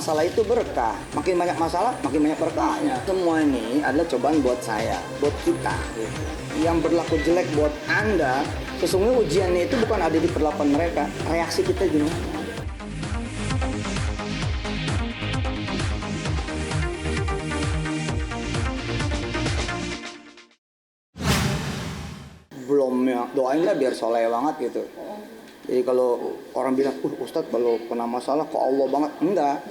masalah itu berkah. Makin banyak masalah, makin banyak berkahnya. Semua ini adalah cobaan buat saya, buat kita. Gitu. Yang berlaku jelek buat Anda, sesungguhnya ujiannya itu bukan ada di perlakuan mereka. Reaksi kita gimana? Belum ya, doain lah biar soleh banget gitu. Jadi kalau orang bilang, Ustadz kalau kena masalah ke Allah banget, enggak.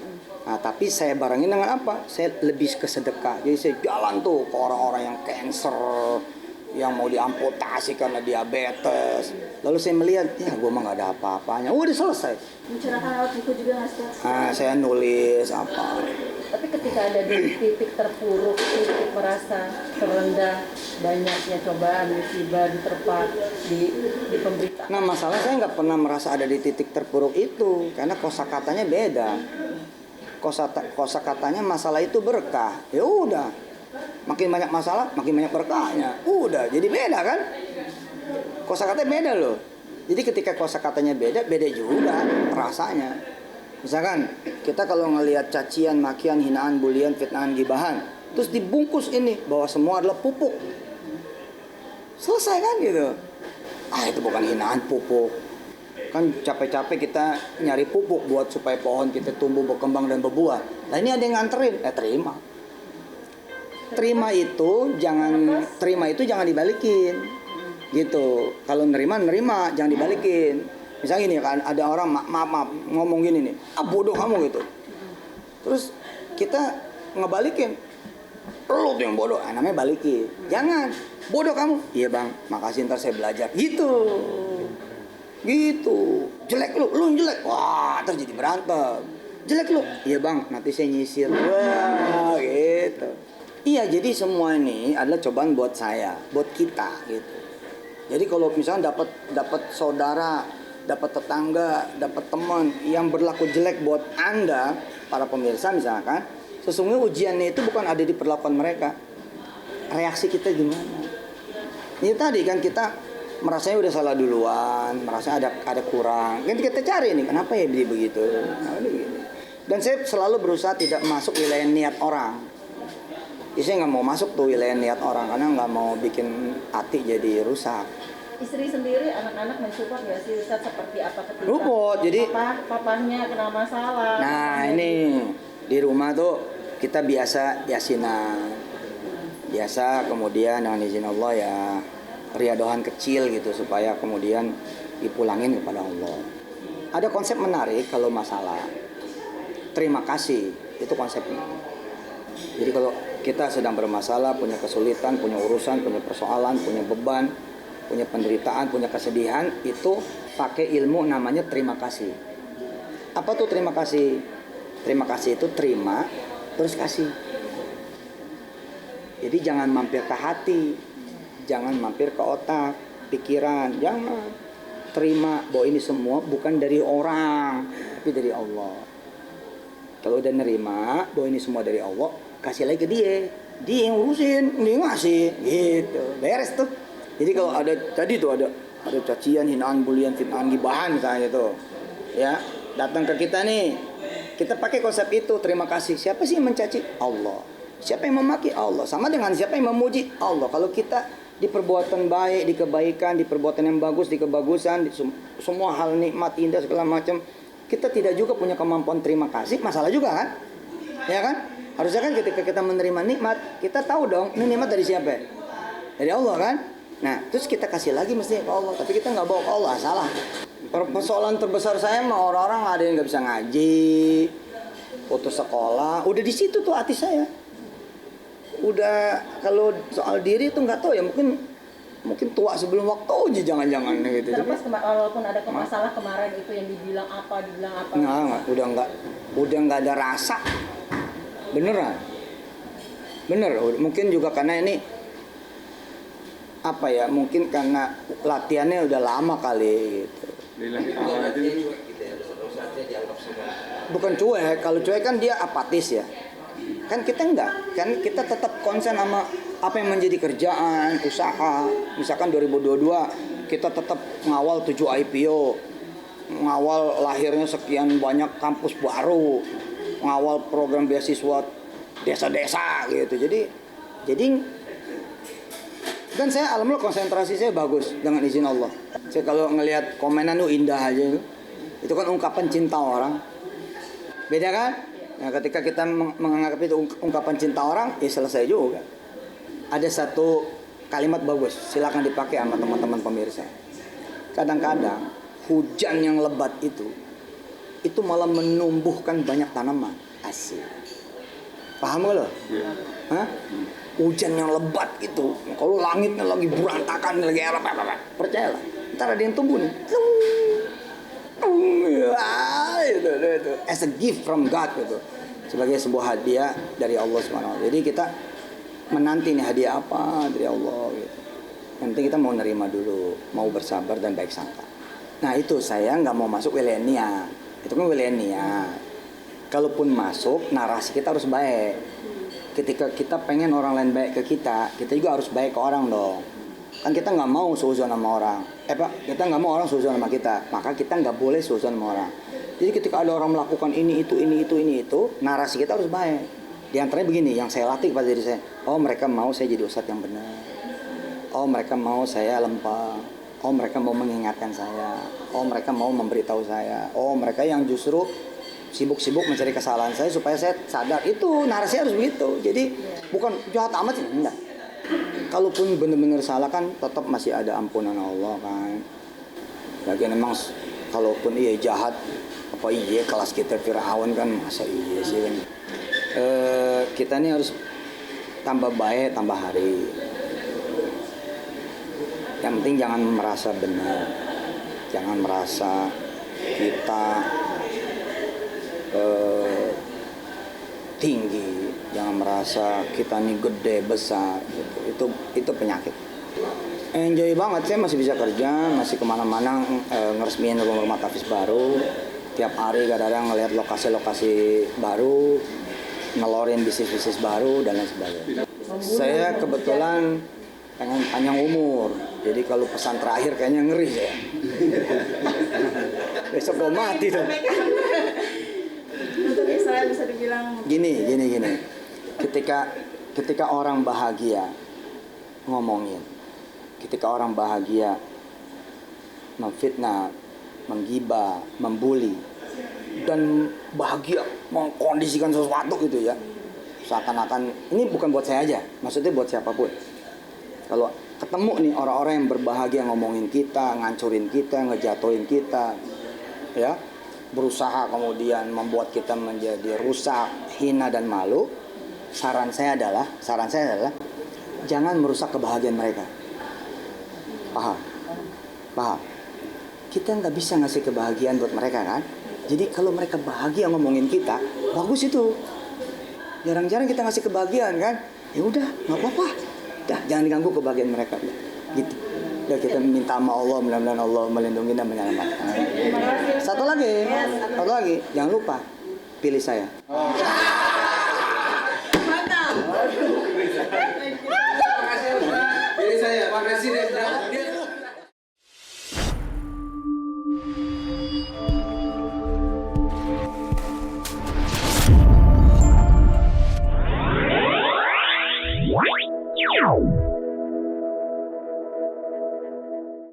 Nah tapi saya barengin dengan apa? Saya lebih ke sedekah. Jadi saya jalan tuh ke orang-orang yang cancer, yang mau diamputasi karena diabetes. Lalu saya melihat, ya gue mah gak ada apa-apanya. Udah selesai. Mencurahkan lewat buku juga nggak sih? Nah saya nulis apa. Tapi ketika ada di titik terpuruk, titik merasa terendah, banyaknya cobaan, musibah diterpa di pemberitaan. Nah masalah saya nggak pernah merasa ada di titik terpuruk itu, karena kosakatanya beda. Kosakatanya masalah itu berkah. Ya udah, makin banyak masalah, makin banyak berkahnya. Udah, jadi beda kan? Kosakatanya beda loh. Jadi ketika kosakatanya beda, beda juga rasanya. Misalkan kita kalau ngelihat cacian, makian, hinaan, bulian, fitnahan, gibahan, terus dibungkus ini bahwa semua adalah pupuk. Selesai kan gitu. Itu bukan hinaan, pupuk. Kan capek-capek kita nyari pupuk buat supaya pohon kita tumbuh, berkembang dan berbuah. Nah ini ada yang nganterin, terima. Terima itu jangan dibalikin. Gitu. Kalau nerima, jangan dibalikin. Misalnya gini kan, ada orang maaf ngomong gini nih, bodoh kamu gitu. Terus kita ngebalikin, lu tuh yang bodoh, namanya balikin. Jangan, bodoh kamu. Iya bang, makasih ntar saya belajar. Gitu. Jelek lu jelek. Wah, ntar jadi berantem. Jelek lu. Iya bang, nanti saya nyisir. Wah, gitu. Iya, jadi semua ini adalah cobaan buat saya, buat kita gitu. Jadi kalau misalnya dapat saudara, dapat tetangga, dapat teman yang berlaku jelek buat Anda, para pemirsa misalkan, sesungguhnya ujiannya itu bukan ada di perlakuan mereka. Reaksi kita gimana? Ini tadi kan kita merasanya udah salah duluan, merasa ada kurang. Kan kita cari nih, kenapa ya dia begitu? Dan saya selalu berusaha tidak masuk wilayah niat orang. Saya nggak mau masuk tuh wilayah niat orang karena nggak mau bikin hati jadi rusak. Istri sendiri, anak-anak mensupport nggak sih Ustadz seperti apa ketika jadi papahnya kena masalah? Nah ini di rumah tuh kita biasa yasinan, biasa kemudian dengan izin Allah ya riadohan kecil gitu supaya kemudian dipulangin kepada Allah. Ada konsep menarik kalau masalah terima kasih, itu konsepnya. Jadi kalau kita sedang bermasalah, punya kesulitan, punya urusan, punya persoalan, punya beban, punya penderitaan, punya kesedihan, itu pakai ilmu namanya terima kasih. Apa tuh terima kasih? Terima kasih itu terima, terus kasih. Jadi jangan mampir ke hati, jangan mampir ke otak, pikiran, jangan. Terima bahwa ini semua bukan dari orang, tapi dari Allah. Kalau udah nerima bahwa ini semua dari Allah, kasih lagi ke dia yang urusin, dia ngasih, gitu, beres tuh. Jadi kalau ada tadi tuh ada cacian, hinaan, bulian, fitnahan, gibahan misalnya tuh, ya datang ke kita nih, kita pakai konsep itu terima kasih. Siapa sih yang mencaci? Allah. Siapa yang memaki? Allah. Sama dengan siapa yang memuji? Allah. Kalau kita di perbuatan baik, di kebaikan, di perbuatan yang bagus, di kebagusan, di semua hal nikmat indah segala macam, kita tidak juga punya kemampuan terima kasih, masalah juga kan? Ya kan? Harusnya kan ketika kita menerima nikmat, kita tahu dong ini nikmat dari siapa? Dari Allah kan? Nah, terus kita kasih lagi mestinya ke Allah, tapi kita nggak bawa ke Allah, salah. Persoalan terbesar saya mah orang-orang ada yang nggak bisa ngaji, putus sekolah, udah di situ tuh hati saya. Udah kalau soal diri itu nggak tahu ya, mungkin tua sebelum waktu aja jangan-jangan gitu. Terlepas walaupun ada masalah kemarin itu yang dibilang apa. Nggak, udah nggak ada rasa. Beneran. Bener, mungkin juga karena ini apa ya, mungkin karena latihannya udah lama kali gitu. Bukan cuek, kalau cuek kan dia apatis ya. Kan kita enggak, kan kita tetap konsen sama apa yang menjadi kerjaan, usaha. Misalkan 2022 kita tetap ngawal 7 IPO, ngawal lahirnya sekian banyak kampus baru. mengawal program beasiswa desa-desa gitu. Jadi dan saya alhamdulillah konsentrasi saya bagus dengan izin Allah. Saya kalau ngelihat komenan itu indah aja itu. Itu kan ungkapan cinta orang. Beda kan? Nah, ketika kita menganggap itu ungkapan cinta orang, ya selesai juga. Ada satu kalimat bagus, silakan dipakai sama teman-teman pemirsa. Kadang-kadang hujan yang lebat itu malah menumbuhkan banyak tanaman. Asik. Paham gak lo? Hah? Hujan yang lebat itu, kalau langitnya lagi berantakan, lagi erap, percayalah, ntar ada yang tumbuh nih. Itu. As a gift from God gitu. Sebagai sebuah hadiah dari Allah SWT. Jadi kita menanti nih hadiah apa dari Allah gitu. Yang penting kita mau nerima dulu, mau bersabar dan baik sangka. Nah itu saya nggak mau masuk wilenia. Itu kan wilenia. Kalaupun masuk, narasi kita harus baik. Ketika kita pengen orang lain baik ke kita juga harus baik ke orang dong. Kan kita nggak mau suuzon sama orang. Kita nggak mau orang suuzon sama kita. Maka kita nggak boleh suuzon sama orang. Jadi ketika ada orang melakukan ini itu, narasi kita harus baik. Di antaranya begini, yang saya latih pada diri saya. Oh mereka mau saya jadi ustadz yang benar. Oh mereka mau saya lempeng. Oh mereka mau mengingatkan saya. Oh mereka mau memberitahu saya. Oh mereka yang justru sibuk-sibuk mencari kesalahan saya supaya saya sadar. Itu narasi harus begitu. Jadi bukan jahat amat sih, enggak. Kalaupun benar-benar salah kan tetap masih ada ampunan Allah kan. Lagian memang kalaupun iya jahat, apa iya kelas kita Firaun kan, masa iya sih kan. Kita ini harus tambah baik tambah hari. Yang penting jangan merasa benar, jangan merasa kita tinggi, jangan merasa kita nih gede besar gitu. Itu penyakit. Enjoy banget, saya masih bisa kerja, masih kemana-mana ngeresmiin rumah tafis baru. Tiap hari kadang-kadang ngelihat lokasi-lokasi baru, ngelorin bisnis-bisnis baru dan lain sebagainya. Saya kebetulan pengen panjang umur, jadi kalau pesan terakhir kayaknya ngeri saya. Besok gue mati tuh. Untuk Israel bisa dibilang Gini. Ketika orang bahagia ngomongin, ketika orang bahagia memfitnah, menggibah, membuli, dan bahagia mengkondisikan sesuatu gitu ya, seakan-akan ini bukan buat saya aja, maksudnya buat siapapun. Kalau ketemu nih orang-orang yang berbahagia ngomongin kita, ngancurin kita, ngejatuhin kita, ya, berusaha kemudian membuat kita menjadi rusak, hina dan malu, saran saya adalah jangan merusak kebahagiaan mereka. Paham? Kita nggak bisa ngasih kebahagiaan buat mereka kan. Jadi kalau mereka bahagia ngomongin kita, bagus itu. Jarang-jarang kita ngasih kebahagiaan kan. Ya udah, nggak apa-apa. Dah, jangan diganggu kebahagiaan mereka. Gitu. Ya kita minta sama Allah, mudah-mudahan Allah melindungi dan menyelamatkan. Satu lagi, jangan lupa pilih saya.